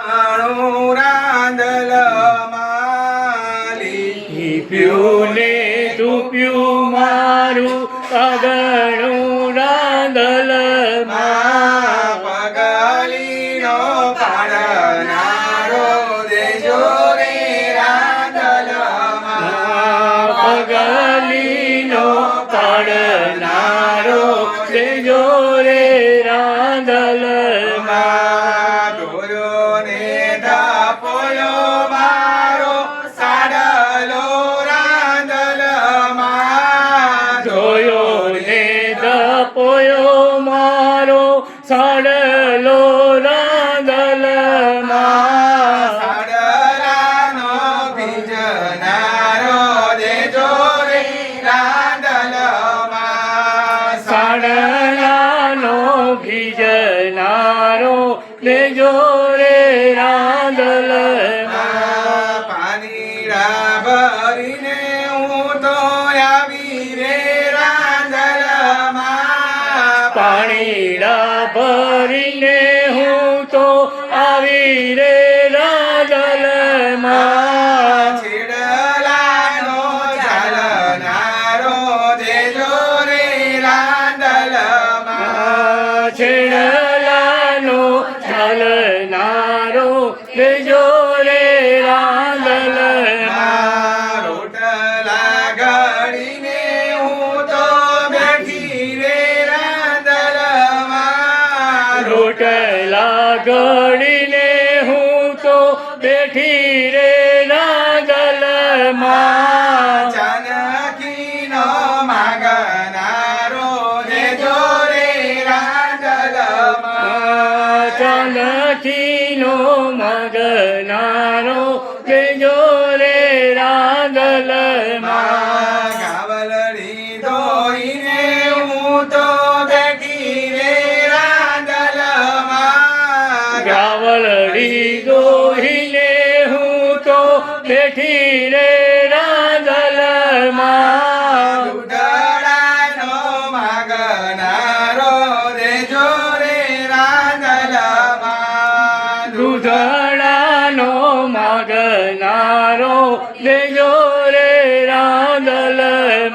રાંદલ માલી પીયું ને તું પીયું મારું અગણું રાંદલ પગલીનો પાડનારો દેજો રે રાંદલ પગલીનો પાડનારો દેજો રે રાંદલ પોયો મારો સાડલો રાંદલમાં સાડલાનો ભીજનારો દેજો રે રાંદલમાં સાડલાનો ભીજનારો દેજો રે રાંદલમાં પાણીડા ભરીને હું તો આવી રે પાણીડા ભરીને હું તો આવી રે રાંદલમાં છેડલાનો ચાલનારો દેજો રે રાંદલમાં છેડલાનો ચાલનારો દેજો રે રાંદલમાં રોટલા ઘડીને હું તો બેઠી રે રોટલા ઘડીને હું તો બેઠી રે રાંદલમાં ચાનકીનો માગનારો દેજો રે રાંદલમાં ચાનકીનો માગનારો દેજો રે રાંદલમાં ગાવલડી ધોઈને હું તો બેઠી રે ગાવલડી દોહીને હું તો બેઠી રે રાંદલમાં દૂધડાનો માગનારો દેજો રે રાંદલમાં દૂધડાનો માગનારો દેજો રે રાંદલમાં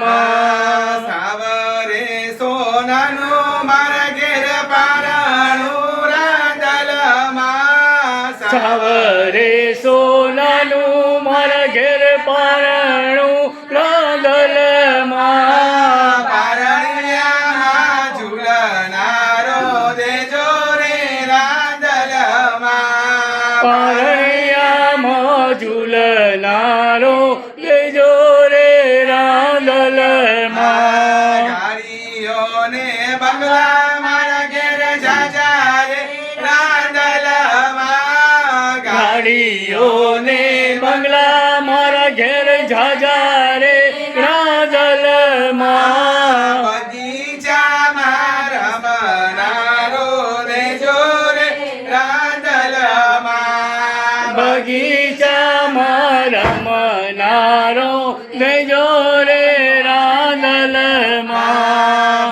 સાવરે સોનાનો મારા ઘેર પારણું સાવરે સોનાનું મારા ઘેર પારણું રાંદલમાં પારણિયામાં ઝૂલનારો દેજો રે રાંદલમાં પારણિયામાં ઝૂલનારો દેજો રે રાંદલમાં ગાડીઓને બંગલા મારા ઘેર જાજા રે રાંદલમાં ગાડીઓને બંગલા મારા ઘેર જાજા રે રાંદલમાં બગીચામાં રમનારો દેજો રે રાંદલમાં બગીચામાં રમનારો દેજો રે રાંદલમાં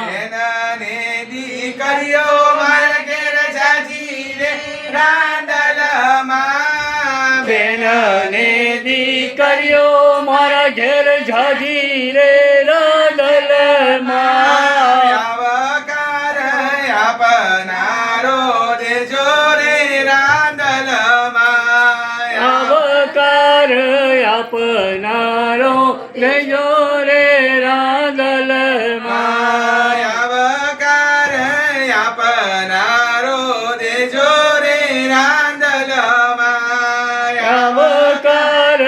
બેનને દીકરીઓ મારા ઘેર જાજી રે રાંદલમાં બેનને દીકરીઓ મારા ઘેર જાજી રે રાંદલમાં આવકાર આપનારો દેજો રે રાંદલમાં આવકાર આપનારો દેજો રે રાંદલમાં આવકાર આપનારો દેજો રે રાંદલમાં આવકાર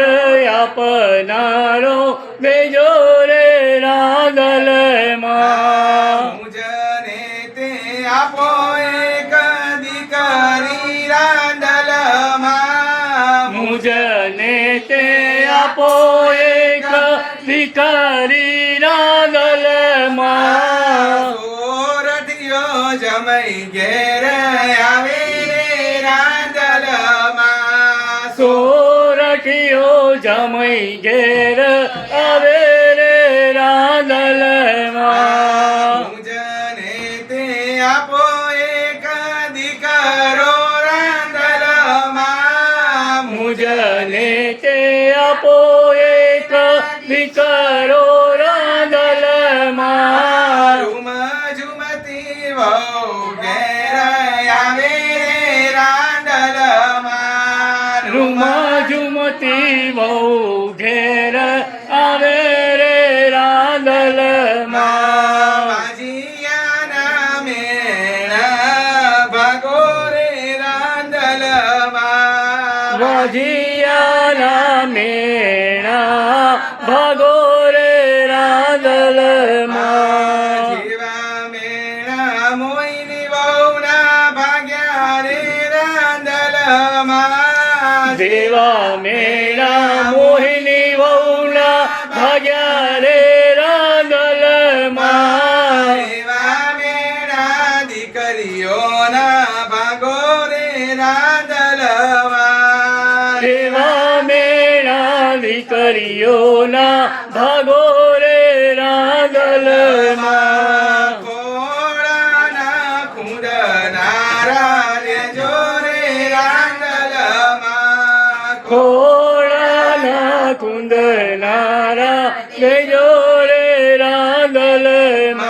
આપનારો દેજો રે રાંદલમાં મુજને તે આપો એક દીકરી રાંદલમાં મુજને તે આપો એક દીકરી રાંદલમાં સોરઠિયો જમઈ ઘેર આવે રે રાંદલમાં સોરઠિયો જમઈ ઘેર આવે રે રાંદલમાં મુજને તે આપો એક દીકરો રાંદલમાં પૂજને તે આપો એક દીકરો રાંદલમાં રૂમ ઝુમતી વહુ ઘેર આવે રે રાંદલમાં રૂમા ઝુમતી બહુ ઘેર આવે રે રાંદલમાં વાજિયાના મેળ ભાગો રે રાંદલમાં વાજિયાના મેણા ભાગો રે રાંદલમાં જેવા મેળા મોઈની વહુના ભાગ્યા રે રાંદલમાં દેવા મેળા મોહિની વહુના ભાગ્યા રે રાંદલમાં એવા મેળા દીકરીઓના ભાગો રે રાંદલમાં દેવા મેળા દીકરીઓના ભાગો રે રાંદલમાં કોળાના કુંડનારા લેજો રે રાંદલમાં ખોળાના કુંદનારા લેજો રે રાંદલમાં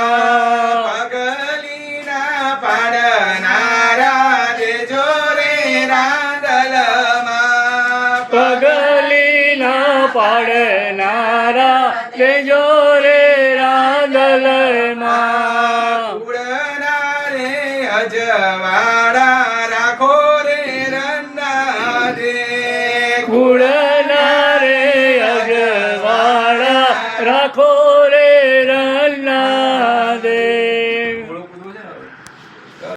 પગલીના પાડનારા લેજો રે રાંદલમાં પગલીના પાડનારા લેજો રે રાંદલમાં ઉડનારે અજવાળા